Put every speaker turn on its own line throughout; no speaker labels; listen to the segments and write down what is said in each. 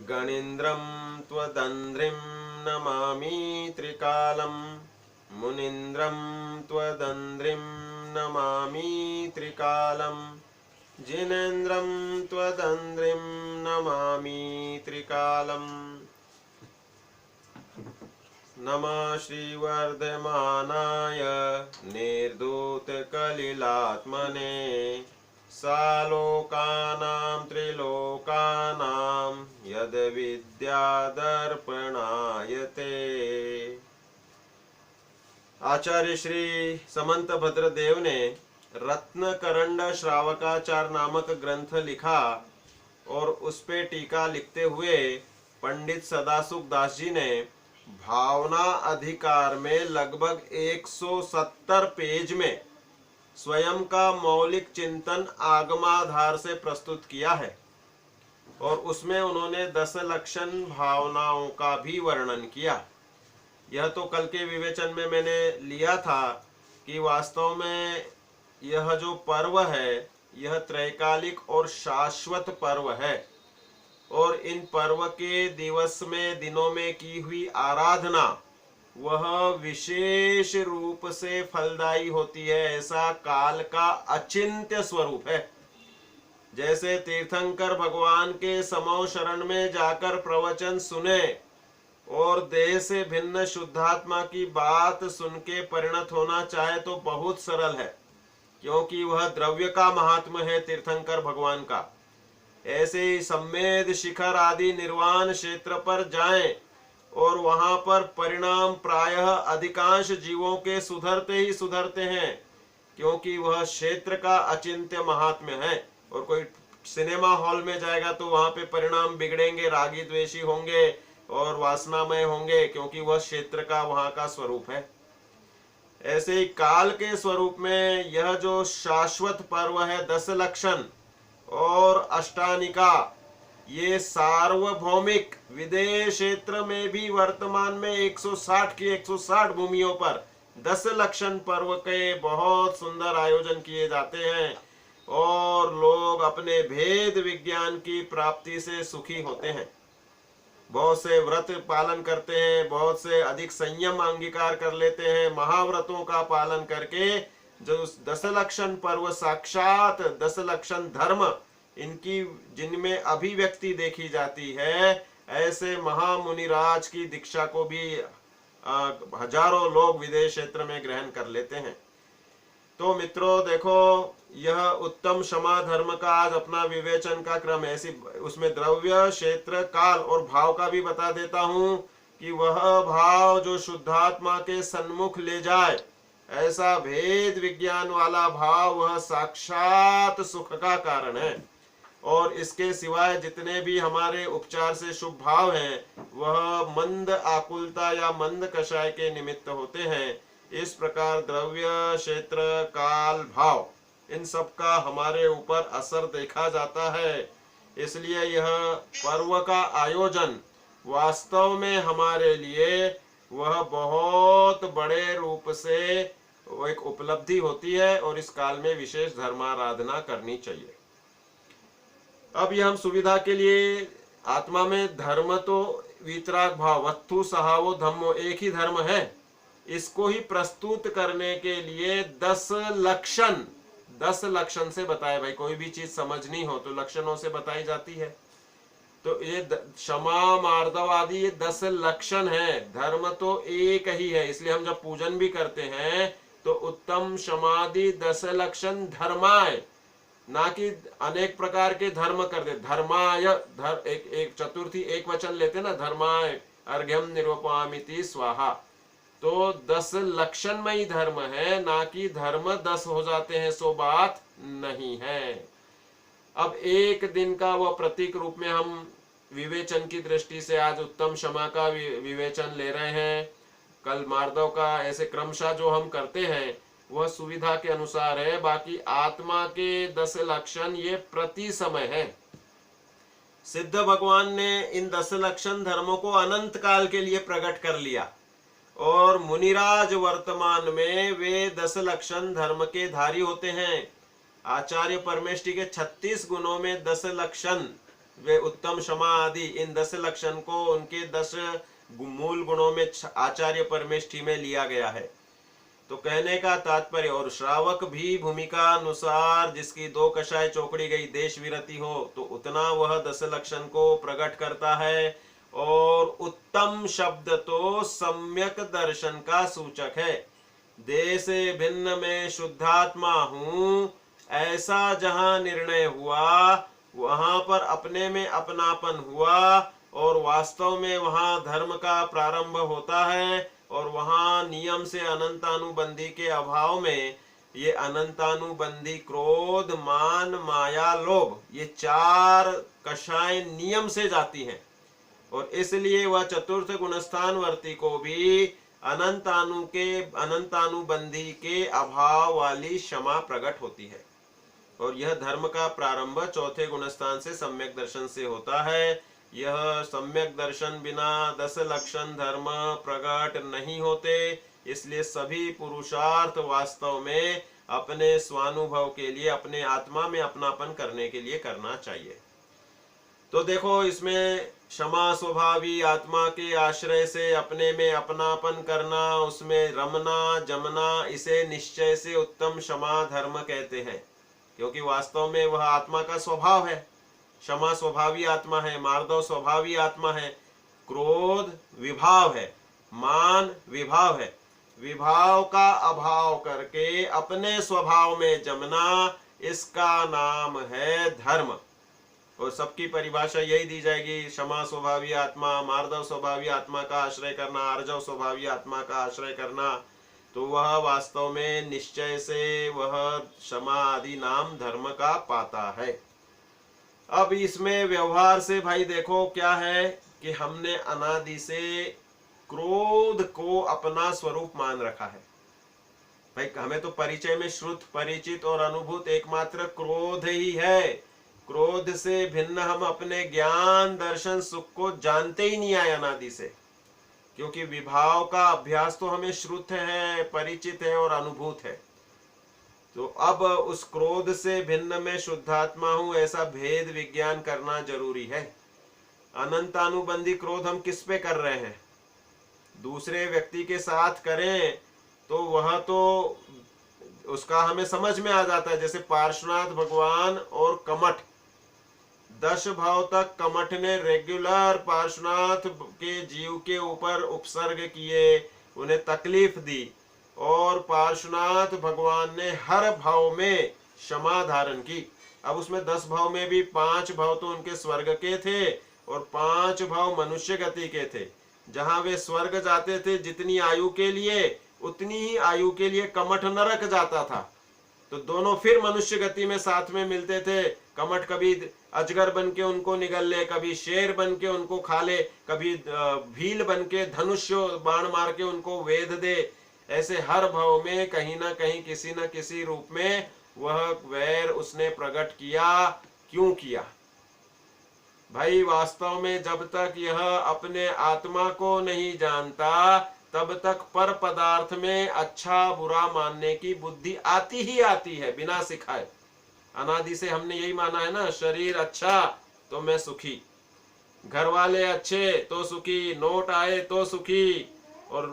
गणेन्द्रं त्वदन्ध्रिं नमामि त्रिकालं मुनीन्द्रं त्वदन्ध्रिं नमामि त्रिकालं जिनेन्द्रं त्वदन्ध्रिं नमामि त्रिकालम् नमः श्रीवर्धमानाय निर्धूतकलिलात्मने सालोकानां त्रिलोकानां यद्विद्यादर्पणायते। आचार्य श्री समंत भद्रदेव ने रत्नकरंड श्रावकाचार नामक ग्रंथ लिखा और उस पे टीका लिखते हुए पंडित सदासुख दास जी ने भावना अधिकार में लगभग 170 पेज में स्वयं का मौलिक चिंतन आगमाधार से प्रस्तुत किया है और उसमें उन्होंने 10 लक्षण भावनाओं का भी वर्णन किया। यह तो कल के विवेचन में मैंने लिया था कि वास्तव में यह जो पर्व है यह त्रैकालिक और शाश्वत पर्व है और इन पर्व के दिवस में दिनों में की हुई आराधना वह विशेष रूप से फलदायी होती है। ऐसा काल का अचिंत्य स्वरूप है। जैसे तीर्थंकर भगवान के समो शरण में जाकर प्रवचन सुने और देह से भिन्न शुद्धात्मा की बात सुन के परिणत होना चाहे तो बहुत सरल है, क्योंकि वह द्रव्य का महात्म है तीर्थंकर भगवान का। ऐसे ही सम्मेद शिखर आदि निर्वाण क्षेत्र पर जाएं और वहां पर परिणाम प्रायः अधिकांश जीवों के सुधरते ही सुधरते हैं, क्योंकि वह क्षेत्र का अचिंत्य महात्म्य है। और कोई सिनेमा हॉल में जाएगा तो वहां पे परिणाम बिगड़ेंगे, रागी द्वेषी होंगे और वासनामय होंगे, क्योंकि वह क्षेत्र का वहां का स्वरूप है। ऐसे ही काल के स्वरूप में यह जो शाश्वत पर्व है 10 लक्षण और अष्टानिका, ये सार्वभौमिक विदेश क्षेत्र में भी वर्तमान में 160 की 160 भूमियों पर 10 लक्षण पर्व के बहुत सुंदर आयोजन किए जाते हैं और लोग अपने भेद विज्ञान की प्राप्ति से सुखी होते हैं। बहुत से व्रत पालन करते हैं, बहुत से अधिक संयम अंगीकार कर लेते हैं। महाव्रतों का पालन करके जो 10 लक्षण पर्व साक्षात 10 लक्षण धर्म इनकी जिनमें अभिव्यक्ति देखी जाती है, ऐसे महामुनिराज की दीक्षा को भी हजारों लोग विदेश क्षेत्र में ग्रहण कर लेते हैं। तो मित्रों देखो, यह उत्तम क्षमा धर्म का आज अपना विवेचन का क्रम है। ऐसी उसमें द्रव्य, क्षेत्र, काल और भाव का भी बता देता हूं कि वह भाव जो शुद्धात्मा के सन्मुख ले जाए, ऐसा भेद विज्ञान वाला भाव वह साक्षात सुख का कारण है। और इसके सिवाय जितने भी हमारे उपचार से शुभ भाव हैं वह मंद आकुलता या मंद कषाय के निमित्त होते हैं। इस प्रकार द्रव्य, क्षेत्र, काल, भाव इन सब का हमारे ऊपर असर देखा जाता है। इसलिए यह पर्व का आयोजन वास्तव में हमारे लिए वह बहुत बड़े रूप से एक उपलब्धि होती है और इस काल में विशेष धर्माराधना करनी चाहिए। अब यह हम सुविधा के लिए आत्मा में धर्म तो वितराग भाव वस्तु सहावो धम्मो एक ही धर्म है, इसको ही प्रस्तुत करने के लिए 10 लक्षण से बताए। भाई कोई भी चीज समझनी हो तो लक्षणों से बताई जाती है। तो ये क्षमा, मार्दव आदि ये 10 लक्षण है। धर्म तो एक ही है, इसलिए हम जब पूजन भी करते हैं तो उत्तम क्षमादि 10 लक्षण धर्माय, ना कि अनेक प्रकार के धर्म कर दे। धर्माय एक चतुर्थी एक वचन लेते ना, धर्माय अर्घ्यम निरूपयामिति स्वाहा। तो 10 लक्षणमयी धर्म है, ना कि धर्म 10 हो जाते हैं, सो बात नहीं है। अब एक दिन का वह प्रतीक रूप में हम विवेचन की दृष्टि से आज उत्तम क्षमा का विवेचन ले रहे हैं, कल मार्दव का, ऐसे क्रमशः जो हम करते हैं वह सुविधा के अनुसार है। बाकी आत्मा के 10 लक्षण ये प्रति समय है। सिद्ध भगवान ने इन 10 लक्षण धर्मों को अनंत काल के लिए प्रकट कर लिया और मुनिराज वर्तमान में वे 10 लक्षण धर्म के धारी होते हैं। आचार्य परमेष्टि के 36 गुणों में 10 लक्षण वे उत्तम, क्षमा आदि इन 10 लक्षण को उनके 10 मूल गुणों में आचार्य परमेष्ठी में लिया गया है। तो कहने का तात्पर्य, और श्रावक भी भूमिका अनुसार जिसकी 2 कषाय चौकड़ी गई देश विरति हो तो उतना वह 10 लक्षण को प्रकट करता है। और उत्तम शब्द तो सम्यक दर्शन का सूचक है। देह से भिन्न में शुद्धात्मा हूं ऐसा जहां निर्णय हुआ, वहां पर अपने में अपनापन हुआ और वास्तव में वहां धर्म का प्रारंभ होता है। और वहां नियम से अनंतानुबंधी के अभाव में ये अनंतानुबंधी क्रोध, मान, माया, लोभ, ये 4 कषाय नियम से जाती हैं। और इसलिए वह चतुर्थ गुणस्थान वर्ती को भी अनंतानुबंधी के अभाव वाली क्षमा प्रकट होती है। और यह धर्म का प्रारंभ चौथे गुणस्थान से सम्यक दर्शन से होता है। यह सम्यक दर्शन बिना 10 लक्षण धर्म प्रकट नहीं होते। इसलिए सभी पुरुषार्थ वास्तव में अपने स्वानुभव के लिए, अपने आत्मा में अपनापन करने के लिए करना चाहिए। तो देखो, इसमें क्षमा स्वभावी आत्मा के आश्रय से अपने में अपनापन करना, उसमें रमना जमना, इसे निश्चय से उत्तम क्षमा धर्म कहते हैं। क्योंकि वास्तव में वह आत्मा का स्वभाव है। क्षमा स्वभावी आत्मा है, मार्दव स्वभावी आत्मा है, क्रोध विभाव है, मान विभाव है। विभाव का अभाव करके अपने स्वभाव में जमना, इसका नाम है धर्म। और सबकी परिभाषा यही दी जाएगी, क्षमा स्वभावी आत्मा, मार्दव स्वभावी आत्मा का आश्रय करना, आर्जव स्वभावी आत्मा का आश्रय करना, तो वह वास्तव में निश्चय से वह क्षमा आदि नाम धर्म का पाता है। अब इसमें व्यवहार से भाई देखो क्या है कि हमने अनादि से क्रोध को अपना स्वरूप मान रखा है। भाई हमें तो परिचय में श्रुत, परिचित और अनुभूत एकमात्र क्रोध ही है। क्रोध से भिन्न हम अपने ज्ञान, दर्शन, सुख को जानते ही नहीं आए अनादि से। क्योंकि विभाव का अभ्यास तो हमें श्रुत है, परिचित है और अनुभूत है। तो अब उस क्रोध से भिन्न में शुद्धात्मा हूं ऐसा भेद विज्ञान करना जरूरी है। अनंतानुबंधी क्रोध हम किस पे कर रहे हैं? दूसरे व्यक्ति के साथ करें तो वह तो उसका हमें समझ में आ जाता है। जैसे पार्श्वनाथ भगवान और कमठ, 10 भाव तक कमठ ने रेगुलर पार्श्वनाथ के जीव के ऊपर उपसर्ग किए, उन्हें तकलीफ दी। और पार्श्वनाथ भगवान ने हर भाव में क्षमा धारण की। अब उसमें 10 भाव में भी 5 भाव तो उनके स्वर्ग के थे और 5 भाव मनुष्य गति के थे। जहां वे स्वर्ग जाते थे जितनी आयु के लिए, उतनी ही आयु के लिए कमठ नरक जाता था। तो दोनों फिर मनुष्य गति में साथ में मिलते थे। कमठ कभी अजगर बन के उनको निगल ले, कभी शेर बन के उनको खा ले, कभी भील बन के धनुष्य बाण मार के उनको वेध दे। ऐसे हर भाव में कहीं ना कहीं किसी न किसी रूप में वह वैर उसने प्रकट किया। क्यों किया भाई? वास्तव में जब तक यह अपने आत्मा को नहीं जानता तब तक पर पदार्थ में अच्छा बुरा मानने की बुद्धि आती ही आती है बिना सिखाए। अनादि से हमने यही माना है ना, शरीर अच्छा तो मैं सुखी, घर वाले अच्छे तो सुखी, नोट आए तो सुखी। और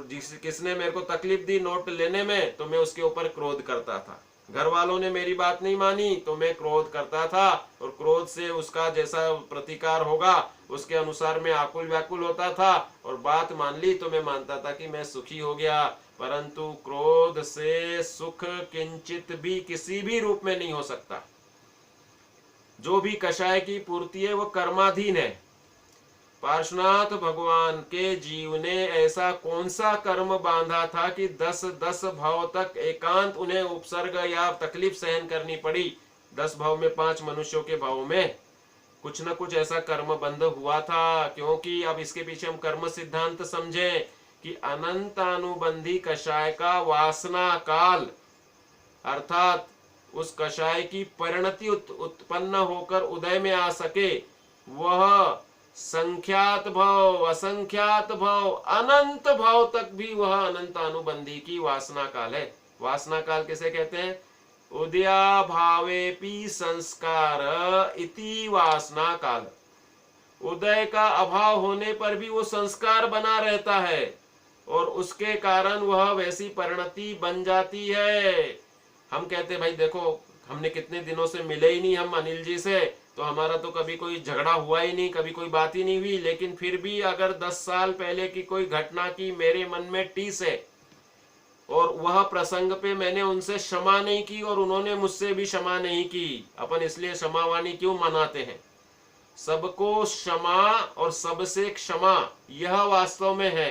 किसने मेरे को तकलीफ दी नोट लेने में तो मैं उसके ऊपर क्रोध करता था। घर वालों ने मेरी बात नहीं मानी तो मैं क्रोध करता था। और क्रोध से उसका जैसा प्रतिकार होगा उसके अनुसार मैं आकुल व्याकुल होता था। और बात मान ली तो मैं मानता था कि मैं सुखी हो गया। परंतु क्रोध से सुख किंचित भी किसी भी रूप में नहीं हो सकता। जो भी कषाय की पूर्ति है वो कर्माधीन है। पार्श्वनाथ भगवान के जीव ने ऐसा कौन सा कर्म बांधा था कि 10 भाव तक एकांत उन्हें उपसर्ग या तकलीफ सहन करनी पड़ी? 10 भाव में 5 मनुष्यों के भाव में कुछ न कुछ ऐसा कर्म बंध हुआ था। क्योंकि अब इसके पीछे हम कर्म सिद्धांत समझें कि अनंतानुबंधी कषाय का वासना काल, अर्थात उस कषाय की परिणति उत्पन्न होकर उदय में आ सके, वह संख्यात भाव, असंख्यात भाव, अनंत भाव तक भी वह अनंतानुबंधी की वासना काल है। वासना काल किसे कहते हैं? उदया भावेपि संस्कार इति वासना काल। उदय का अभाव होने पर भी वो संस्कार बना रहता है और उसके कारण वह वैसी परिणति बन जाती है। हम कहते भाई देखो, हमने कितने दिनों से मिले ही नहीं हम अनिल जी से, तो हमारा तो कभी कोई झगड़ा हुआ ही नहीं, कभी कोई बात ही नहीं हुई, लेकिन फिर भी अगर 10 साल पहले की कोई घटना की मेरे मन में टीस है और वह प्रसंग पे मैंने उनसे क्षमा नहीं की और उन्होंने मुझसे भी क्षमा नहीं की, अपन इसलिए क्षमावाणी क्यों मनाते हैं? सबको क्षमा और सबसे क्षमा, यह वास्तव में है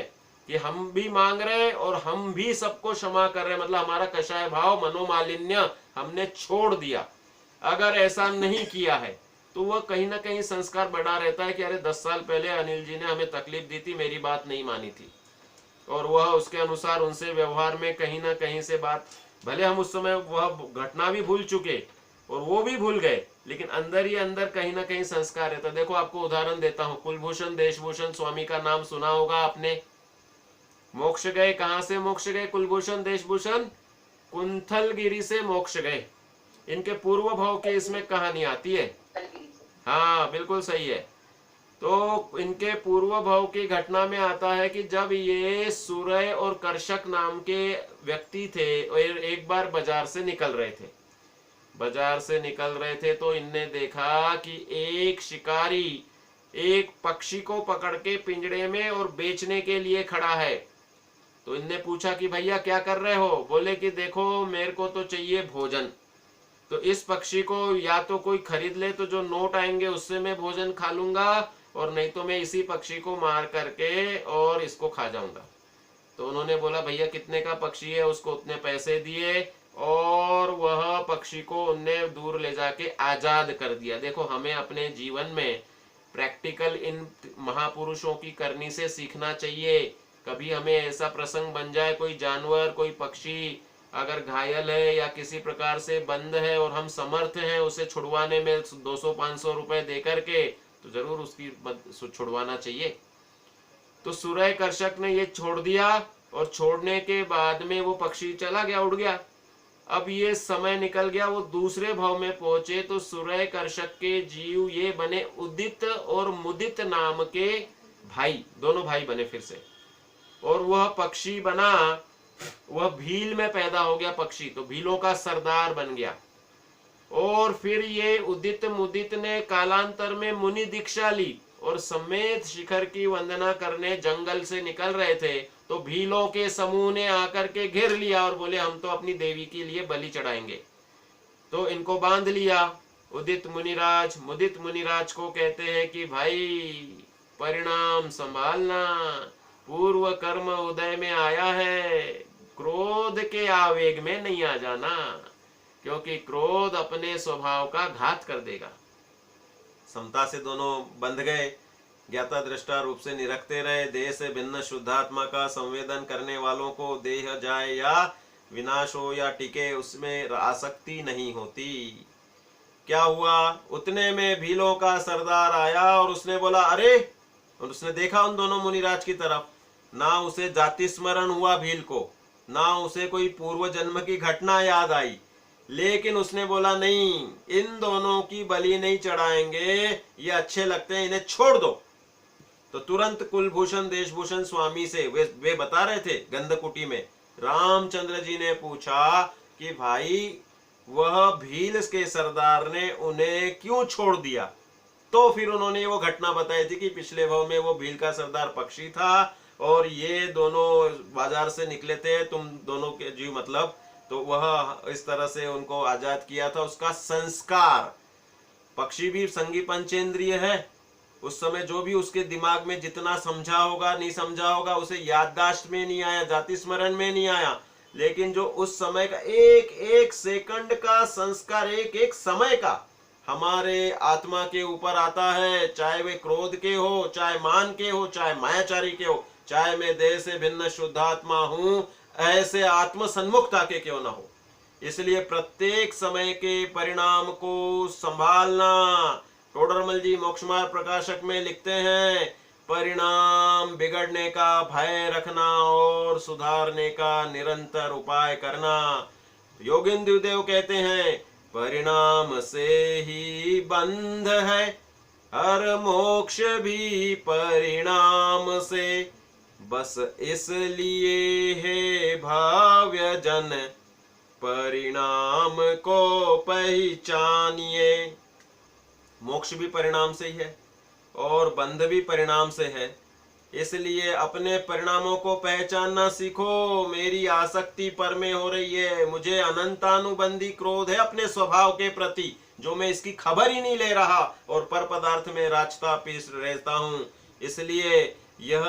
कि हम भी मांग रहे हैं और हम भी सबको क्षमा कर रहे हैं। मतलब हमारा कषाय भाव, मनोमालिन्य हमने छोड़ दिया। अगर ऐसा नहीं किया है तो वह कहीं ना कहीं संस्कार बढ़ा रहता है कि अरे 10 साल पहले अनिल जी ने हमें तकलीफ दी थी, मेरी बात नहीं मानी थी, और वह उसके अनुसार उनसे व्यवहार में कहीं ना कहीं से बात, भले हम उस समय वह घटना भी भूल चुके और वो भी भूल गए, लेकिन अंदर ही अंदर कहीं ना कहीं संस्कार रहता। देखो आपको उदाहरण देता हूं, कुलभूषण देशभूषण स्वामी का नाम सुना होगा आपने। मोक्ष गए, कहां से मोक्ष गए कुलभूषण देशभूषण? कुंथलगिरी से मोक्ष गए। इनके पूर्व भाव के इसमें कहानी आती है। हाँ बिल्कुल सही है। तो इनके पूर्व भाव की घटना में आता है कि जब ये सूर्य और कर्षक नाम के व्यक्ति थे और एक बार बाजार से निकल रहे थे, तो इनने देखा कि एक शिकारी एक पक्षी को पकड़ के पिंजड़े में और बेचने के लिए खड़ा है। तो इनने पूछा कि भैया क्या कर रहे हो? बोले कि देखो मेरे को तो चाहिए भोजन, तो इस पक्षी को या तो कोई खरीद ले तो जो नोट आएंगे उससे मैं भोजन खा लूंगा, और नहीं तो मैं इसी पक्षी को मार करके और इसको खा जाऊंगा। तो उन्होंने बोला भैया कितने का पक्षी है? उसको उतने पैसे दिए और वह पक्षी को उनने दूर ले जाके आजाद कर दिया। देखो हमें अपने जीवन में प्रैक्टिकल इन महापुरुषों की करनी से सीखना चाहिए। कभी हमें ऐसा प्रसंग बन जाए, कोई जानवर, कोई पक्षी अगर घायल है या किसी प्रकार से बंद है और हम समर्थ हैं उसे छुड़वाने में 200-500 रुपए दे करके, तो जरूर उसकी छुड़वाना चाहिए। तो सूर्य कर्षक ने ये छोड़ दिया और छोड़ने के बाद में वो पक्षी चला गया, उड़ गया। अब ये समय निकल गया, वो दूसरे भाव में पहुंचे तो सूर्य कर्षक के जीव ये बने उदित और मुदित नाम के भाई, दोनों भाई बने फिर से। और वह पक्षी बना, वह भील में पैदा हो गया पक्षी, तो भीलों का सरदार बन गया। और फिर ये उदित मुदित ने कालांतर में मुनि दीक्षा ली और समेत शिखर की वंदना करने जंगल से निकल रहे थे, तो भीलों के समूह ने आकर के घेर लिया और बोले हम तो अपनी देवी के लिए बलि चढ़ाएंगे। तो इनको बांध लिया। उदित मुनिराज, मुदित मुनिराज को कहते हैं कि भाई परिणाम संभालना, पूर्व कर्म उदय में आया है, क्रोध के आवेग में नहीं आ जाना, क्योंकि क्रोध अपने स्वभाव का घात कर देगा। समता से दोनों बंध गए, ज्ञाता दृष्टा रूप से निरखते रहे। देह से भिन्न शुद्धात्मा का संवेदन करने वालों को देह जाए या विनाश हो या टिके उसमें आसक्ति नहीं होती। क्या हुआ? उतने में भीलों का सरदार आया और उसने बोला अरे, और उसने देखा उन दोनों मुनिराज की तरफ। ना उसे जाति स्मरण हुआ भील को, ना उसे कोई पूर्व जन्म की घटना याद आई, लेकिन उसने बोला नहीं, इन दोनों की बलि नहीं चढ़ाएंगे, ये अच्छे लगते हैं, इन्हें छोड़ दो। तो तुरंत कुलभूषण देशभूषण स्वामी से वे बता रहे थे गंधकुटी में, रामचंद्र जी ने पूछा कि भाई वह भील के सरदार ने उन्हें क्यों छोड़ दिया? तो फिर उन्होंने वो घटना बताई थी कि पिछले भाव में वो भील का सरदार पक्षी था और ये दोनों बाजार से निकले थे, तुम दोनों के जीव मतलब, तो वह इस तरह से उनको आजाद किया था। उसका संस्कार, पक्षी भी संगी पंचेंद्रिय है, उस समय जो भी उसके दिमाग में जितना समझा होगा नहीं समझा होगा उसे याददाश्त में नहीं आया, जाति स्मरण में नहीं आया, लेकिन जो उस समय का एक एक सेकंड का संस्कार, एक एक समय का हमारे आत्मा के ऊपर आता है, चाहे वे क्रोध के हो, चाहे मान के हो, चाहे मायाचारी के हो, चाहे मैं देह से भिन्न शुद्धात्मा हूं, ऐसे आत्म सन्मुखता के क्यों ना हो। इसलिए प्रत्येक समय के परिणाम को संभालना। टोडरमल जी मोक्षमार्ग प्रकाशक में लिखते हैं, परिणाम बिगड़ने का भय रखना और सुधारने का निरंतर उपाय करना। योगिंद्र देव कहते हैं, परिणाम से ही बंध है, हर मोक्ष भी परिणाम से, बस इसलिए है भाव्य जन परिणाम को पहचानिए। मोक्ष भी परिणाम से ही है और बंध भी परिणाम से है, इसलिए अपने परिणामों को पहचानना सीखो। मेरी आसक्ति पर में हो रही है, मुझे अनंतानुबंधी क्रोध है अपने स्वभाव के प्रति, जो मैं इसकी खबर ही नहीं ले रहा और पर पदार्थ में राचता पीस रहता हूँ। इसलिए यह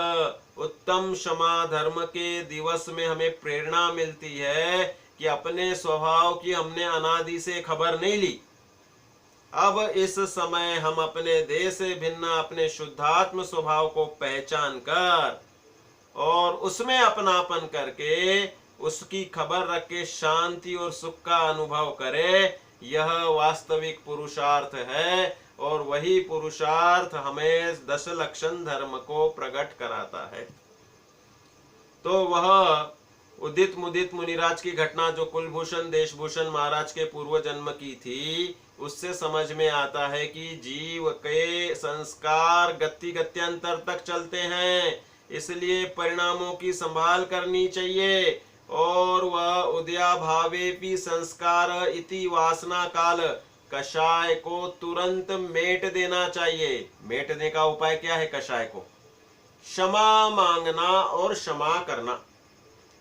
उत्तम क्षमा धर्म के दिवस में हमें प्रेरणा मिलती है कि अपने स्वभाव की हमने अनादि से खबर नहीं ली। अब इस समय हम अपने देह से भिन्न अपने शुद्धात्म स्वभाव को पहचान कर और उसमें अपनापन करके उसकी खबर रख के शांति और सुख का अनुभव करें, यह वास्तविक पुरुषार्थ है। और वही पुरुषार्थ हमें 10 लक्षण धर्म को प्रकट कराता है। तो वह उदित मुदित मुनिराज की घटना जो कुलभूषण देशभूषण महाराज के पूर्व जन्म की थी, उससे समझ में आता है कि जीव के संस्कार गति गत्यंतर तक चलते हैं, इसलिए परिणामों की संभाल करनी चाहिए। और वह उदया भावेपि संस्कार इति वासना काल कषाय को तुरंत मेट देना चाहिए। मेटने का उपाय क्या है? कषाय को क्षमा मांगना और क्षमा करना,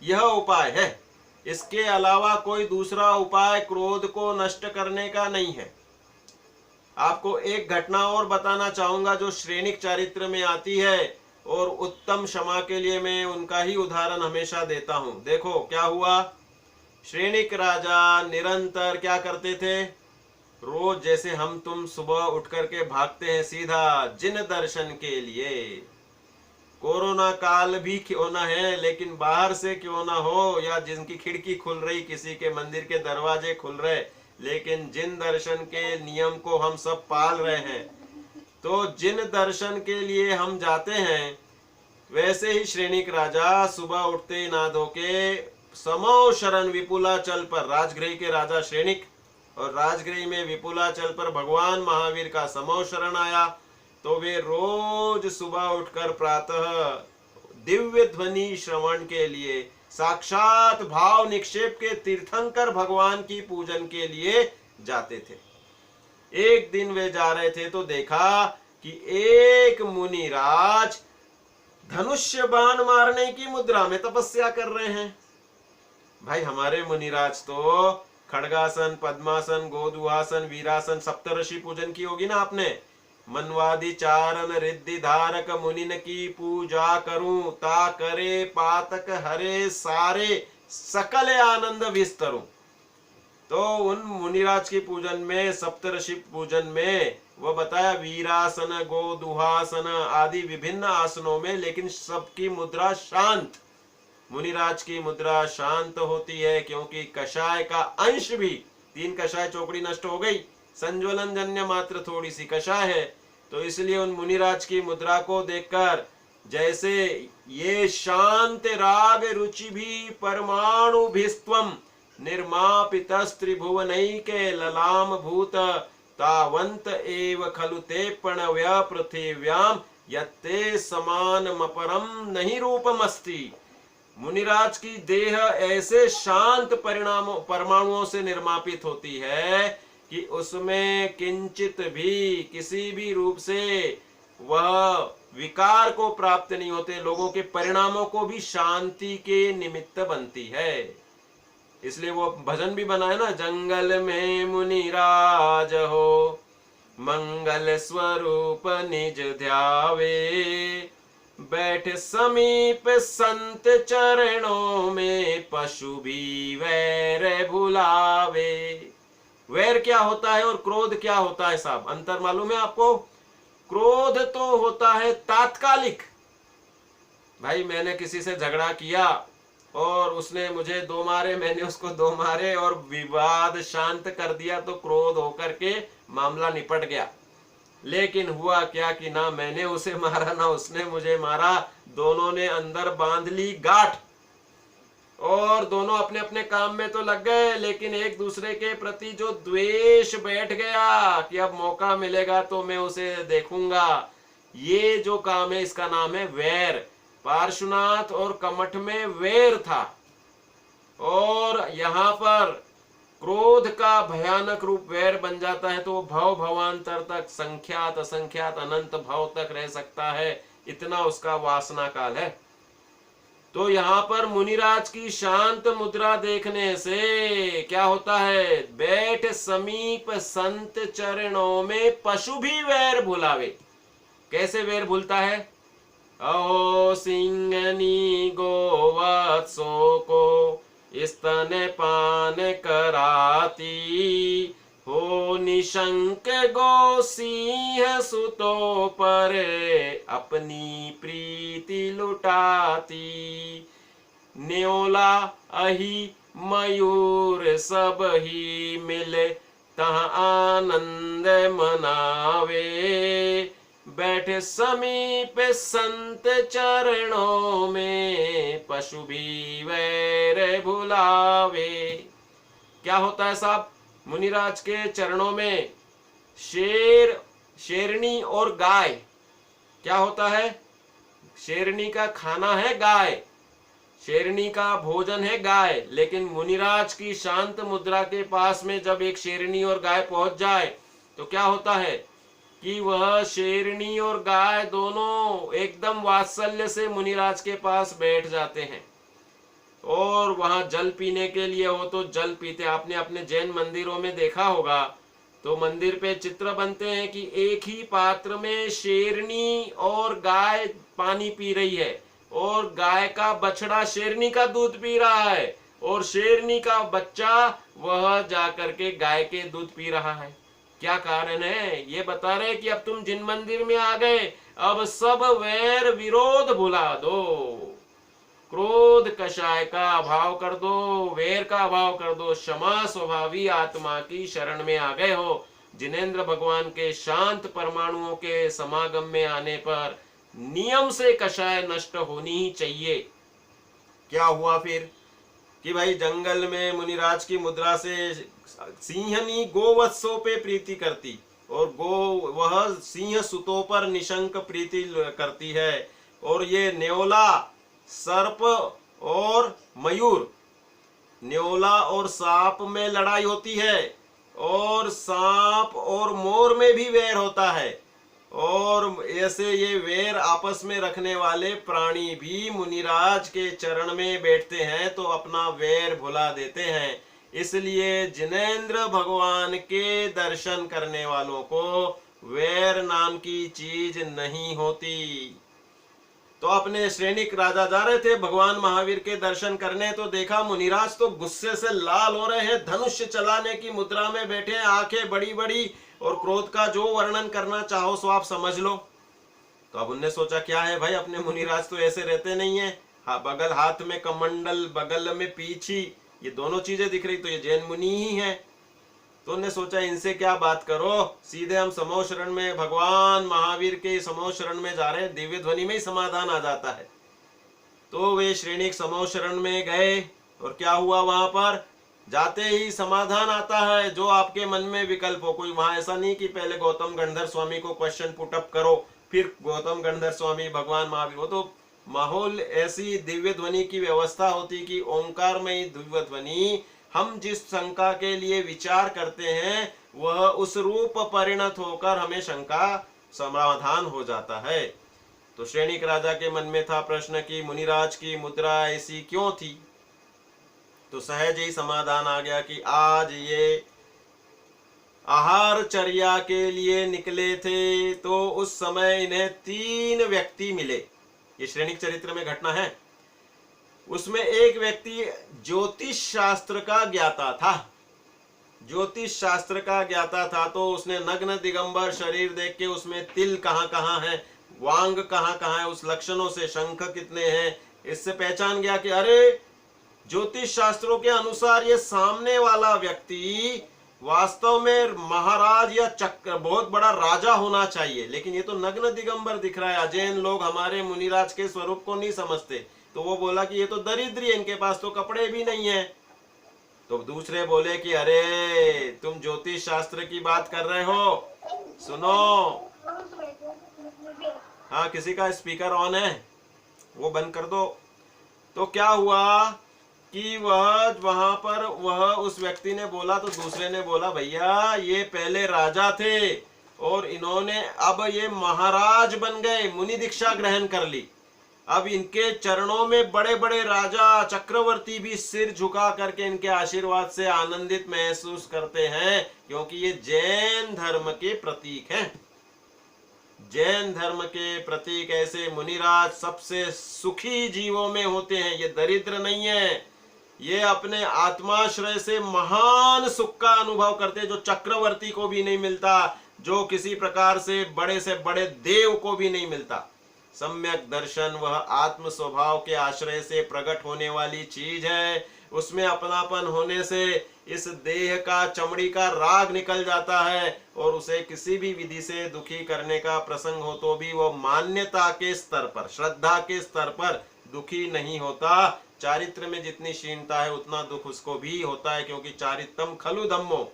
यह उपाय है। इसके अलावा कोई दूसरा उपाय क्रोध को नष्ट करने का नहीं है। आपको एक घटना और बताना चाहूंगा जो श्रेणिक चरित्र में आती है, और उत्तम क्षमा के लिए मैं उनका ही उदाहरण हमेशा देता हूं। देखो क्या हुआ। श्रेणिक राजा निरंतर क्या करते थे, रोज जैसे हम तुम सुबह उठ करके भागते हैं सीधा जिन दर्शन के लिए। कोरोना काल भी क्यों ना है, लेकिन बाहर से क्यों ना हो, या जिनकी खिड़की खुल रही, किसी के मंदिर के दरवाजे खुल रहे, लेकिन जिन दर्शन के नियम को हम सब पाल रहे हैं। तो जिन दर्शन के लिए हम जाते हैं, वैसे ही श्रेणिक राजा सुबह उठते ही ना धो के समो शरण विपुलाचल पर, राजगृह के राजा श्रेणिक, और राजगृह में विपुलाचल पर भगवान महावीर का समो शरण आया। तो वे रोज सुबह उठकर प्रातः दिव्य ध्वनि श्रवण के लिए साक्षात भाव निक्षेप के तीर्थंकर भगवान की पूजन के लिए जाते थे। एक दिन वे जा रहे थे तो देखा कि एक मुनिराज धनुष्य बाण मारने की मुद्रा में तपस्या कर रहे हैं। भाई हमारे मुनिराज तो खड़गासन, पद्मासन, गोदुहासन, वीरासन, सप्तऋषि पूजन की होगी ना आपने। मनवादि चारण रिद्धि धारक मुनिन की पूजा करूं, ता करे पातक हरे सारे सकल आनंद विस्तरूं। तो उन मुनिराज की पूजन में, सप्तऋषि पूजन में वह बताया वीरासन, गोदुहासन आदि विभिन्न आसनों में, लेकिन सबकी मुद्रा शांत। मुनिराज की मुद्रा शांत होती है क्योंकि कषाय का अंश भी, 3 कषाय चौकड़ी नष्ट हो गई, संज्वलन जन्य मात्र थोड़ी सी कषाय है। तो इसलिए उन मुनिराज की मुद्रा को देखकर, जैसे ये शांत राग रुचि भी परमाणु भिस्त्वम निर्मापित त्रिभुवनैके ललाम भूत तावंत एव खलु ते प्रणव्य पृथिव्याम यत्ते समानमपरम नहीं रूपमस्ति। मुनिराज की देह ऐसे शांत परमाणुओं से निर्मापित होती है कि उसमें किंचित भी किसी भी रूप से वह विकार को प्राप्त नहीं होते, लोगों के परिणामों को भी शांति के निमित्त बनती है। इसलिए वो भजन भी बनाए ना, जंगल में मुनिराज हो मंगल स्वरूप निज ध्यावे, बैठ समीप संत चरणों में पशु भी वैर भुलावे। वैर क्या होता है और क्रोध क्या होता है साहब, अंतर मालूम है आपको? क्रोध तो होता है तात्कालिक। भाई मैंने किसी से झगड़ा किया और उसने मुझे 2 मारे, मैंने उसको 2 मारे और विवाद शांत कर दिया, तो क्रोध होकर के मामला निपट गया। लेकिन हुआ क्या कि ना मैंने उसे मारा ना उसने मुझे मारा, दोनों ने अंदर बांध ली गांठ, और दोनों अपने अपने काम में तो लग गए, लेकिन एक दूसरे के प्रति जो द्वेष बैठ गया कि अब मौका मिलेगा तो मैं उसे देखूंगा, ये जो काम है इसका नाम है वैर। पार्श्वनाथ और कमठ में वैर था, और यहां पर क्रोध का भयानक रूप वैर बन जाता है तो भव भवांतर तक, संख्यात असंख्यात अनंत भव तक रह सकता है, इतना उसका वासना काल है। तो यहाँ पर मुनिराज की शांत मुद्रा देखने से क्या होता है, बैठ समीप संत चरणों में पशु भी वैर भुलावे। कैसे वैर भूलता है, अहो सिंहनी गोवत्सों को स्तन पान कराती, हो निशंक गो सिंह सुतो पर अपनी प्रीति लुटाती, न्योला अहि मयूर सब ही मिले तहाँ आनंद मनावे, बैठे समीप संत चरणों में पशु भी वैर भुलावे। क्या होता है साहब, मुनिराज के चरणों में शेर, शेरनी और गाय, क्या होता है, शेरनी का खाना है गाय, शेरनी का भोजन है गाय, लेकिन मुनिराज की शांत मुद्रा के पास में जब एक शेरनी और गाय पहुंच जाए तो क्या होता है कि वह शेरनी और गाय दोनों एकदम वात्सल्य से मुनिराज के पास बैठ जाते हैं, और वहां जल पीने के लिए हो तो जल पीते। आपने अपने जैन मंदिरों में देखा होगा तो मंदिर पे चित्र बनते हैं कि एक ही पात्र में शेरनी और गाय पानी पी रही है, और गाय का बछड़ा शेरनी का दूध पी रहा है, और शेरनी का बच्चा वह जाकर के गाय के दूध पी रहा है। क्या कारण है, ये बता रहे कि अब तुम जिन मंदिर में आ गए अब सब वैर विरोध भुला दो, क्रोध कषाय का अभाव कर दो, वैर का अभाव कर दो, क्षमा स्वभावी आत्मा की शरण में आ गए हो। जिनेंद्र भगवान के शांत परमाणुओं के समागम में आने पर नियम से कषाय नष्ट होनी ही चाहिए। क्या हुआ फिर कि भाई जंगल में मुनिराज की मुद्रा से सिंहनी गोवत्सों पे प्रीति करती, और गो वह सिंह सुतों पर निशंक प्रीति करती है, और ये न्योला सर्प और मयूर, न्योला और सांप में लड़ाई होती है, और सांप और मोर में भी वैर होता है, और ऐसे ये वैर आपस में रखने वाले प्राणी भी मुनिराज के चरण में बैठते हैं तो अपना वैर भुला देते हैं। इसलिए जिनेंद्र भगवान के दर्शन करने वालों को वैर नाम की चीज नहीं होती। तो अपने श्रेणिक राजा जा रहे थे भगवान महावीर के दर्शन करने, तो देखा मुनिराज तो गुस्से से लाल हो रहे हैं, धनुष चलाने की मुद्रा में बैठे हैं, आंखें बड़ी बड़ी, और क्रोध का जो वर्णन करना चाहो सो आप समझ लो। तो अब उनने सोचा क्या है भाई, अपने मुनिराज तो ऐसे रहते नहीं है, बगल हाथ में कमंडल, बगल में पीछी, ये दोनों चीजें दिख रही, तो ये जैन मुनि ही है। तो उन्हें सोचा इनसे क्या बात करो, सीधे हम समूह शरण में, भगवान महावीर के समूह शरण में जा रहे हैं, दिव्य ध्वनि में ही समाधान आ जाता है। तो वे श्रेणिक समूह शरण में गए, और क्या हुआ, वहां पर जाते ही समाधान आता है जो आपके मन में विकल्प हो। कोई वहां ऐसा नहीं कि पहले गौतम गणधर स्वामी को क्वेश्चन पुटअप करो फिर गौतम गणधर स्वामी भगवान महावीर, वो तो माहौल ऐसी दिव्य ध्वनि की व्यवस्था होती कि ओंकार में ही दिव्य ध्वनि, हम जिस शंका के लिए विचार करते हैं वह उस रूप परिणत होकर हमें शंका समाधान हो जाता है। तो श्रेणिक राजा के मन में था प्रश्न कि मुनिराज की मुद्रा ऐसी क्यों थी, तो सहज ही समाधान आ गया कि आज ये आहार चर्या के लिए निकले थे, तो उस समय इन्हें 3 व्यक्ति मिले। ये श्रेणिक चरित्र में घटना है। उसमें एक व्यक्ति ज्योतिष शास्त्र का ज्ञाता था, ज्योतिष शास्त्र का ज्ञाता था, तो उसने नग्न दिगंबर शरीर देख के उसमें तिल कहाँ कहाँ है, वांग कहाँ कहाँ है, उस लक्षणों से शंख कितने हैं, इससे पहचान गया कि अरे ज्योतिष शास्त्रों के अनुसार ये सामने वाला व्यक्ति वास्तव में महाराज या चक्र बहुत बड़ा राजा होना चाहिए, लेकिन ये तो नग्न दिगंबर दिख रहा है। अजैन लोग हमारे मुनिराज के स्वरूप को नहीं समझते, तो वो बोला कि ये तो दरिद्री है, इनके पास तो कपड़े भी नहीं है। तो दूसरे बोले कि अरे तुम ज्योतिष शास्त्र की बात कर रहे हो, सुनो। हाँ, किसी का स्पीकर ऑन है, वो बंद कर दो। तो क्या हुआ कि वह उस व्यक्ति ने बोला, तो दूसरे ने बोला भैया ये पहले राजा थे और इन्होंने अब ये महाराज बन गए, मुनि दीक्षा ग्रहण कर ली। अब इनके चरणों में बड़े बड़े राजा चक्रवर्ती भी सिर झुका करके इनके आशीर्वाद से आनंदित महसूस करते हैं, क्योंकि ये जैन धर्म के प्रतीक हैं। जैन धर्म के प्रतीक ऐसे मुनिराज सबसे सुखी जीवों में होते हैं, ये दरिद्र नहीं है। ये अपने आत्माश्रय से महान सुख का अनुभव करते, जो चक्रवर्ती को भी नहीं मिलता, जो किसी प्रकार से बड़े देव को भी नहीं मिलता। सम्यक दर्शन वह आत्म स्वभाव के आश्रय से प्रकट होने वाली चीज है। उसमें अपनापन होने से इस देह का, चमड़ी का राग निकल जाता है और उसे किसी भी विधि से दुखी करने का प्रसंग हो तो भी वो मान्यता के स्तर पर, श्रद्धा के स्तर पर दुखी नहीं होता। चारित्र में जितनी क्षीणता है उतना दुख उसको भी होता है, क्योंकि चारित्रम खलु धम्मो।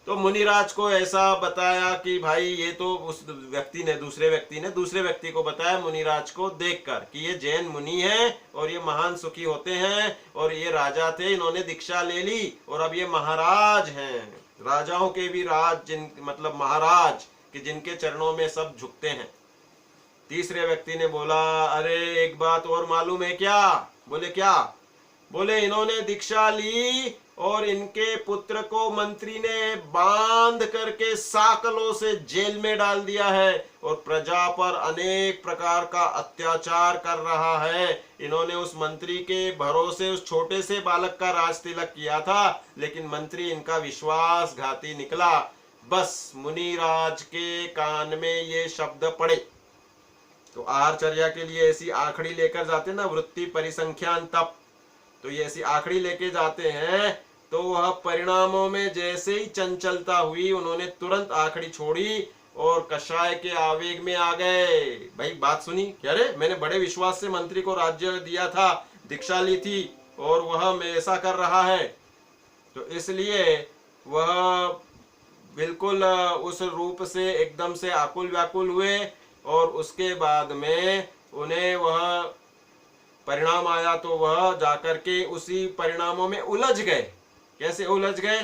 तो मुनिराज को ऐसा बताया कि भाई ये तो उस व्यक्ति ने, दूसरे व्यक्ति को बताया मुनिराज को देखकर कि ये जैन मुनि है और ये महान सुखी होते हैं, और ये राजा थे, इन्होंने दीक्षा ले ली और अब ये महाराज हैं, राजाओं के भी राज, मतलब महाराज कि जिनके चरणों में सब झुकते हैं। तीसरे व्यक्ति ने बोला अरे एक बात और मालूम है क्या? बोले क्या? बोले इन्होंने दीक्षा ली और इनके पुत्र को मंत्री ने बांध करके साकलों से जेल में डाल दिया है और प्रजा पर अनेक प्रकार का अत्याचार कर रहा है। इन्होंने उस मंत्री के भरोसे उस छोटे से बालक का राज तिलक किया था, लेकिन मंत्री इनका विश्वासघाती निकला। बस मुनिराज के कान में ये शब्द पड़े तो आहारचर्या के लिए ऐसी आखड़ी लेकर जाते ना, वृत्ति परिसंख्यान तप, तो ये ऐसी आखड़ी लेके जाते हैं। तो वह परिणामों में जैसे ही चंचलता हुई, उन्होंने तुरंत आखड़ी छोड़ी और कषाय के आवेग में आ गए। भाई बात सुनी क्या? रे मैंने बड़े विश्वास से मंत्री को राज्य दिया था, दीक्षा ली थी और वह ऐसा कर रहा है। तो इसलिए वह बिल्कुल उस रूप से एकदम से आकुल व्याकुल हुए और उसके बाद में उन्हें वह परिणाम आया तो वह जाकर के उसी परिणामों में उलझ गए। कैसे उलझ गए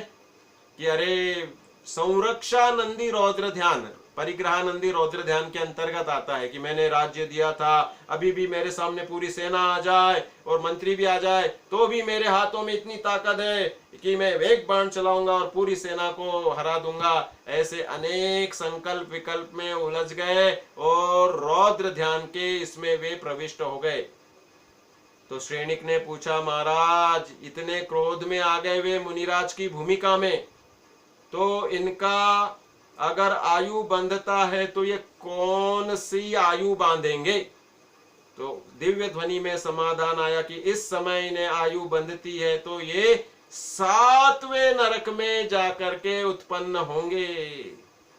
कि अरे संरक्षानंदी रौद्र ध्यान, परिग्रहानंदी रौद्र ध्यान के अंतर्गत आता है कि मैंने राज्य दिया था, अभी भी मेरे सामने पूरी सेना आ जाए और मंत्री भी आ जाए तो भी मेरे हाथों में इतनी ताकत है कि मैं एक बाण चलाऊंगा और पूरी सेना को हरा दूंगा। ऐसे अनेक संकल्प विकल्प में उलझ गए और रौद्र ध्यान के इसमें वे प्रविष्ट हो गए। तो श्रेणिक ने पूछा महाराज इतने क्रोध में आ गए वे मुनिराज की भूमिका में, तो इनका अगर आयु बंधता है तो ये कौन सी आयु बांधेंगे? तो दिव्य ध्वनि में समाधान आया कि इस समय इन्हें आयु बंधती है तो ये 7वें नरक में जाकर के उत्पन्न होंगे।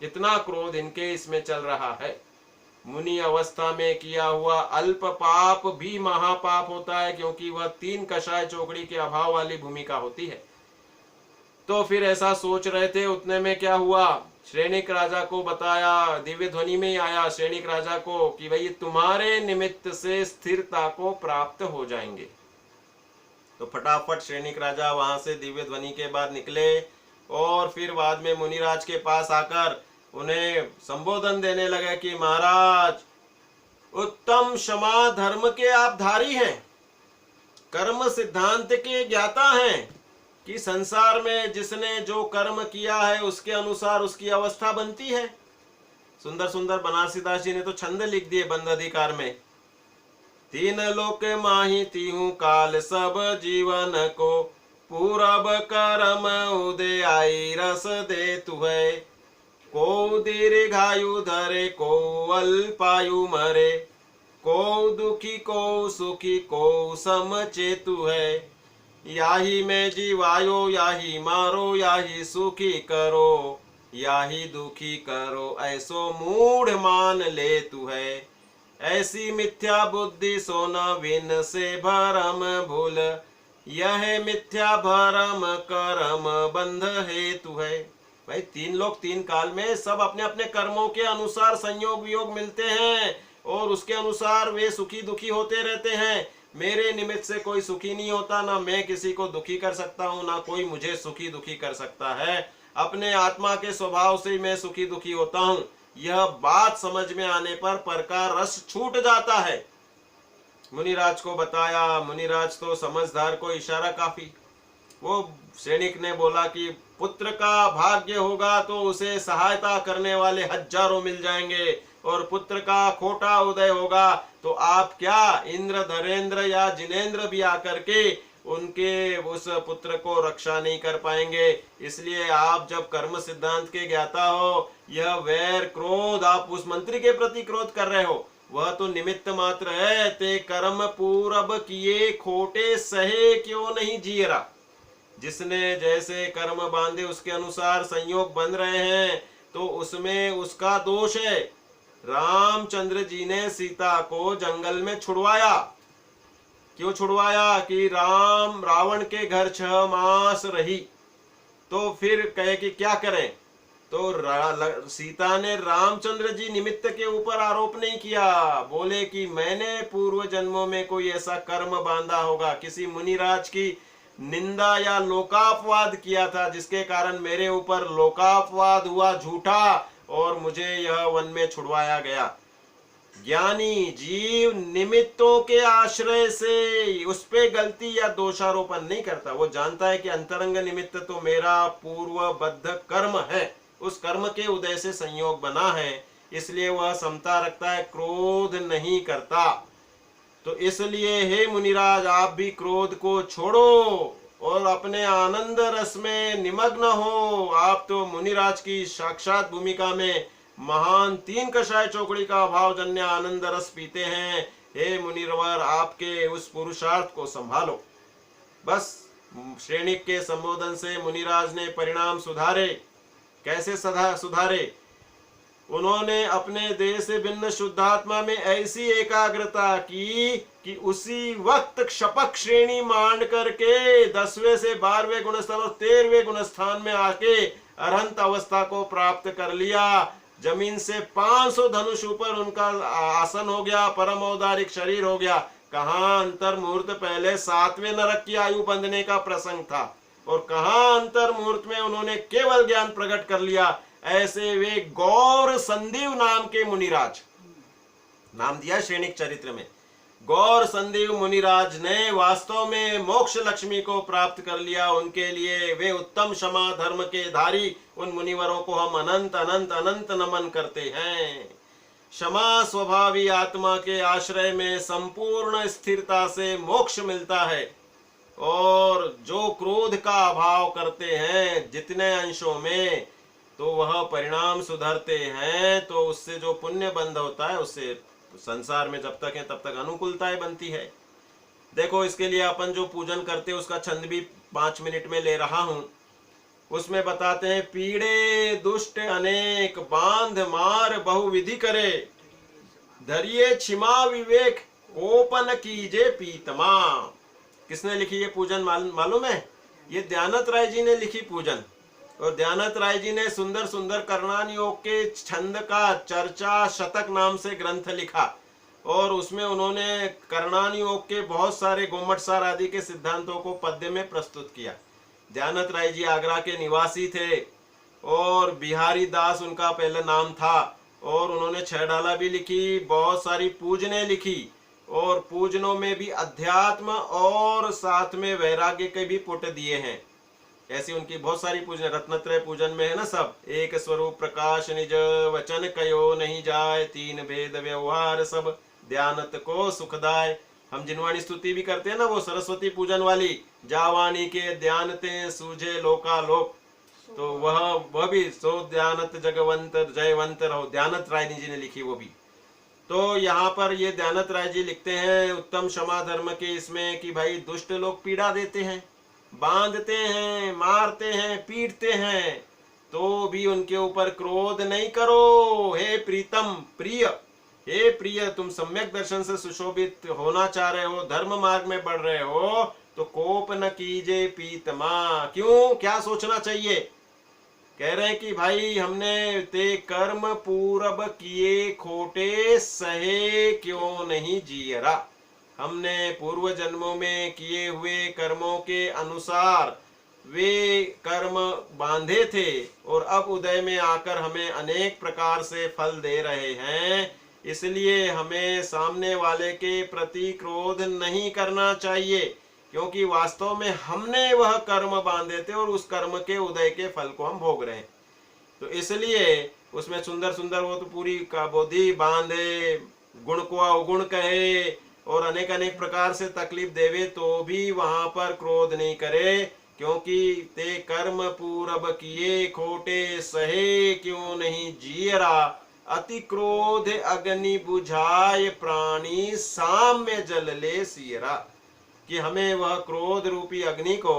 इतना क्रोध इनके इसमें चल रहा है। मुनि अवस्था में किया हुआ अल्प पाप भी महापाप होता है, क्योंकि वह 3 कषाय चौकड़ी के अभाव वाली भूमिका होती है। तो फिर ऐसा सोच रहे थे, उतने में क्या हुआ, श्रेणिक राजा को बताया, दिव्य ध्वनि में ही आया श्रेणिक राजा को कि भाई तुम्हारे निमित्त से स्थिरता को प्राप्त हो जाएंगे। तो फटाफट श्रेणिक राजा वहां से दिव्य ध्वनि के बाद निकले और फिर बाद में मुनिराज के पास आकर उन्हें संबोधन देने लगे कि महाराज उत्तम क्षमा धर्म के आप धारी हैं, कर्म सिद्धांत के ज्ञाता हैं कि संसार में जिसने जो कर्म किया है उसके अनुसार उसकी अवस्था बनती है। सुंदर सुंदर बनारसीदास जी ने तो छंद लिख दिए बंद अधिकार में, 3 लोक माही तीहू काल सब जीवन को, पूरब कर्म उदय आई रस दे तुहे, को दीर्घायु धरे को अल्पायु मरे, को दुखी को सुखी को समचेतु है, याही में जीवायो याही मारो याही सुखी करो, याही दुखी करो ऐसो मूढ़ मान ले तू है। ऐसी मिथ्या बुद्धि सो न विन से भरम भूल, यह मिथ्या भरम कर्म बंध हेतु है। भाई तीन लोग तीन काल में सब अपने अपने कर्मों के अनुसार संयोग वियोग मिलते हैं और उसके अनुसार वे सुखी दुखी होते रहते हैं। मेरे निमित्त से कोई सुखी नहीं होता, ना मैं किसी को दुखी कर सकता हूँ, ना कोई मुझे सुखी दुखी कर सकता है। अपने आत्मा के स्वभाव से मैं सुखी दुखी होता हूँ। यह बात समझ में आने पर का रस छूट जाता है। मुनिराज को बताया। मुनिराज तो समझदार को इशारा काफी। वो सैनिक ने बोला कि पुत्र का भाग्य होगा तो उसे सहायता करने वाले हजारों मिल जाएंगे, और पुत्र का खोटा उदय होगा तो आप क्या इंद्र धरेंद्र या जिनेंद्र भी आकर के उनके उस पुत्र को रक्षा नहीं कर पाएंगे। इसलिए आप जब कर्म सिद्धांत के ज्ञाता हो, यह वैर क्रोध आप उस मंत्री के प्रति क्रोध कर रहे हो, वह तो निमित्त मात्र है। ते कर्म पूरब किए खोटे सहे क्यों नहीं जीरा। जिसने जैसे कर्म बांधे उसके अनुसार संयोग बन रहे हैं तो उसमें उसका दोष है। रामचंद्र जी ने सीता को जंगल में छुड़वाया। क्यों छुड़वाया? कि रावण के घर 6 मास रही, तो फिर कहे कि क्या करें। तो सीता ने रामचंद्र जी निमित्त के ऊपर आरोप नहीं किया। बोले कि मैंने पूर्व जन्मों में कोई ऐसा कर्म बांधा होगा, किसी मुनिराज की निंदा या लोकापवाद किया था, जिसके कारण मेरे ऊपर लोकापवाद हुआ झूठा, और मुझे यह वन में छुड़वाया गया। ज्ञानी जीव निमित्तों के आश्रय से उस पे गलती या दोषारोपण नहीं करता। वो जानता है कि अंतरंग निमित्त तो मेरा पूर्वबद्ध कर्म है, उस कर्म के उदय से संयोग बना है, इसलिए वह समता रखता है, क्रोध नहीं करता। तो इसलिए हे मुनिराज, आप भी क्रोध को छोड़ो और अपने आनंद रस में निमग्न हो। आप तो मुनिराज की साक्षात भूमिका में महान 3 कषाय चौकड़ी का भावजन्य आनंद रस पीते हैं। हे मुनिवर, आपके उस पुरुषार्थ को संभालो। बस श्रेणिक के संबोधन से मुनिराज ने परिणाम सुधारे। कैसे सुधारे? उन्होंने अपने देह से भिन्न शुद्धात्मा में ऐसी एकाग्रता की कि उसी वक्त क्षपक श्रेणी मान करके 10वें से 12वें गुणस्थान और 13वें गुणस्थान में आके अरहंत अवस्था को प्राप्त कर लिया। जमीन से 500 धनुष ऊपर उनका आसन हो गया, परम औदारिक शरीर हो गया। कहाँ अंतर मुहूर्त पहले 7वें नरक की आयु बंधने का प्रसंग था, और कहाँ अंतर मुहूर्त में उन्होंने केवल ज्ञान प्रकट कर लिया। ऐसे वे गौर संदीव नाम के मुनिराज, नाम दिया सैनिक चरित्र में, गौर संदीव मुनिराज ने वास्तव में मोक्ष लक्ष्मी को प्राप्त कर लिया। उनके लिए वे उत्तम क्षमा धर्म के धारी उन मुनिवरों को हम अनंत अनंत अनंत नमन करते हैं। क्षमा स्वभावी आत्मा के आश्रय में संपूर्ण स्थिरता से मोक्ष मिलता है, और जो क्रोध का अभाव करते हैं जितने अंशों में, तो वह परिणाम सुधरते हैं, तो उससे जो पुण्य बंध होता है उससे संसार में जब तक है तब तक अनुकूलताएं बनती है। देखो, इसके लिए अपन जो पूजन करते हैं उसका छंद भी 5 मिनट में ले रहा हूं। उसमें बताते हैं, पीड़े दुष्ट अनेक बांध मार बहुविधि करे, धरिए क्षमा विवेक कोपन कीजे पीतमा। किसने लिखी ये पूजन मालूम है? ये दयानंद राय जी ने लिखी पूजन। और दयानंद राय जी ने सुंदर सुंदर कर्णान योग के छंद का चर्चा शतक नाम से ग्रंथ लिखा, और उसमें उन्होंने कर्णान योग के बहुत सारे गोमटसार आदि के सिद्धांतों को पद्य में प्रस्तुत किया। दयानंद राय जी आगरा के निवासी थे, और बिहारी दास उनका पहला नाम था, और उन्होंने 6 डाला भी लिखी, बहुत सारी पूजने लिखी, और पूजनों में भी अध्यात्म और साथ में वैराग्य के भी पुट दिए हैं। ऐसी उनकी बहुत सारी पूजन, रत्नत्रय पूजन में है ना सब, एक स्वरूप प्रकाश निज वचन कयो नहीं जाए, 3 भेद व्यवहार सब ध्यानत को सुखदाय। हम जिनवाणी स्तुति भी करते हैं ना, वो सरस्वती पूजन वाली, जावाणी के ध्यानते सूझे लोकालोक, तो वह भी सो ध्यानत जगवंत जयवंत रहो, ध्यानत राय जी ने लिखी वो भी। तो यहाँ पर ये ध्यानत राय जी लिखते हैं उत्तम क्षमा धर्म के इसमें कि भाई दुष्ट लोग पीड़ा देते हैं, बांधते हैं, मारते हैं, पीटते हैं, तो भी उनके ऊपर क्रोध नहीं करो। हे प्रीतम प्रिय, हे प्रिय, तुम सम्यक दर्शन से सुशोभित होना चाह रहे हो, धर्म मार्ग में बढ़ रहे हो, तो कोप न कीजे पीतमा। क्यों, क्या सोचना चाहिए? कह रहे हैं कि भाई हमने ते कर्म पूरब किए खोटे, सहे क्यों नहीं जियरा। हमने पूर्व जन्मों में किए हुए कर्मों के अनुसार वे कर्म बांधे थे और अब उदय में आकर हमें अनेक प्रकार से फल दे रहे हैं। इसलिए हमें सामने वाले के प्रति क्रोध नहीं करना चाहिए, क्योंकि वास्तव में हमने वह कर्म बांधे थे और उस कर्म के उदय के फल को हम भोग रहे हैं। तो इसलिए उसमें सुंदर सुंदर वो तो पूरी का बोधी बांधे, गुण को अवगुण कहे और अनेक अनेक प्रकार से तकलीफ देवे, तो भी वहां पर क्रोध नहीं करे, क्योंकि ते कर्म पूरब किए खोटे, सहे क्यों नहीं जियरा। अति क्रोध अग्नि बुझाए प्राणी, साम्य जल ले सियरा। कि हमें वह क्रोध रूपी अग्नि को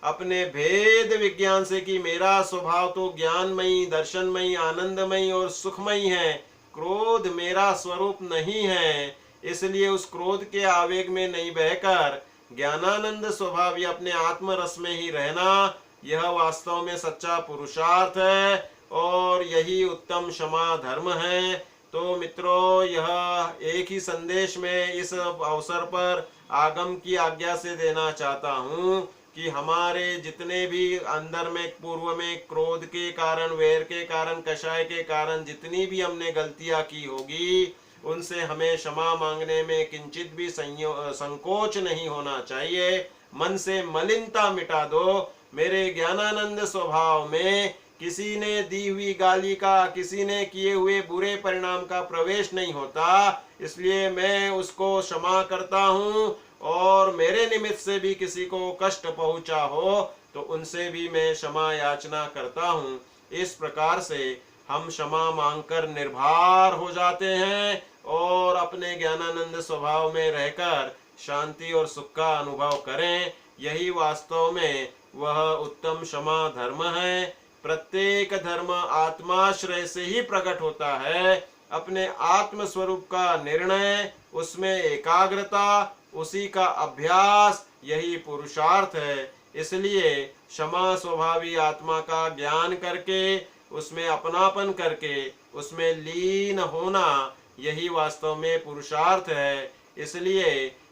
अपने भेद विज्ञान से, कि मेरा स्वभाव तो ज्ञानमयी, दर्शनमयी, आनंदमयी और सुखमयी है, क्रोध मेरा स्वरूप नहीं है, इसलिए उस क्रोध के आवेग में नहीं बहकर ज्ञानानंद स्वभाव या अपने आत्मरस में ही रहना, यह वास्तव में सच्चा पुरुषार्थ है और यही उत्तम क्षमा धर्म है। तो मित्रों, यह एक ही संदेश में इस अवसर पर आगम की आज्ञा से देना चाहता हूँ कि हमारे जितने भी अंदर में पूर्व में क्रोध के कारण, वैर के कारण, कषाय के कारण जितनी भी हमने गलतियां की होगी, उनसे हमें क्षमा मांगने में किंचित भी संकोच नहीं होना चाहिए। मन से मलिनता मिटा दो। मेरे ज्ञानानंद स्वभाव में किसी ने दी हुई गाली का, किसी ने किए हुए बुरे परिणाम का प्रवेश नहीं होता, इसलिए मैं उसको क्षमा करता हूँ। और मेरे निमित्त से भी किसी को कष्ट पहुंचा हो तो उनसे भी मैं क्षमा याचना करता हूँ। इस प्रकार से हम क्षमा मांगकर निर्भर हो जाते हैं और अपने ज्ञानानंद स्वभाव में रहकर शांति और सुख का अनुभव करें। यही वास्तव में वह उत्तम क्षमा धर्म है। प्रत्येक धर्म आत्माश्रय से ही प्रकट होता है। अपने आत्म स्वरूप का निर्णय, उसमें एकाग्रता, उसी का अभ्यास, यही पुरुषार्थ है। इसलिए क्षमा स्वभावी आत्मा का ज्ञान करके, उसमें अपनापन करके, उसमें लीन होना, यही वास्तव में पुरुषार्थ है। इसलिए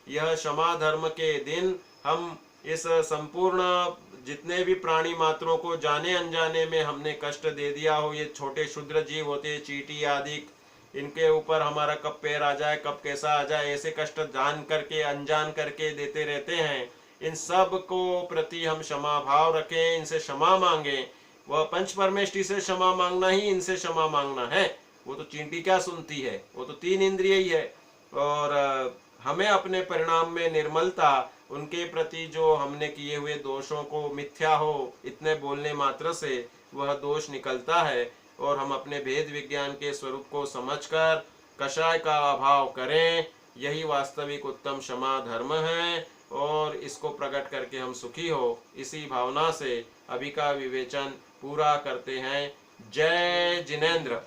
यह क्षमा धर्म के दिन हम इस संपूर्ण जितने भी प्राणी मात्रों को जाने अनजाने में हमने कष्ट दे दिया हो, ये छोटे क्षुद्र जीव होते, चींटी आदि, इनके ऊपर हमारा कब पैर आ जाए, कब कैसा आ जाए, ऐसे कष्ट जान करके अनजान करके देते रहते हैं। इन सब को प्रति हम क्षमा भाव रखें, इनसे क्षमा मांगे। वह पंच परमेष्टि से क्षमा मांगना ही इनसे क्षमा मांगना है। वो तो चींटी क्या सुनती है, वो तो 3 इंद्रिय ही है। और हमें अपने परिणाम में निर्मलता, उनके प्रति जो हमने किए हुए दोषों को मिथ्या हो इतने बोलने मात्र से वह दोष निकलता है और हम अपने भेद विज्ञान के स्वरूप को समझकर कषाय का अभाव करें। यही वास्तविक उत्तम क्षमा धर्म है और इसको प्रकट करके हम सुखी हो, इसी भावना से अभी का विवेचन पूरा करते हैं। जय जिनेन्द्र।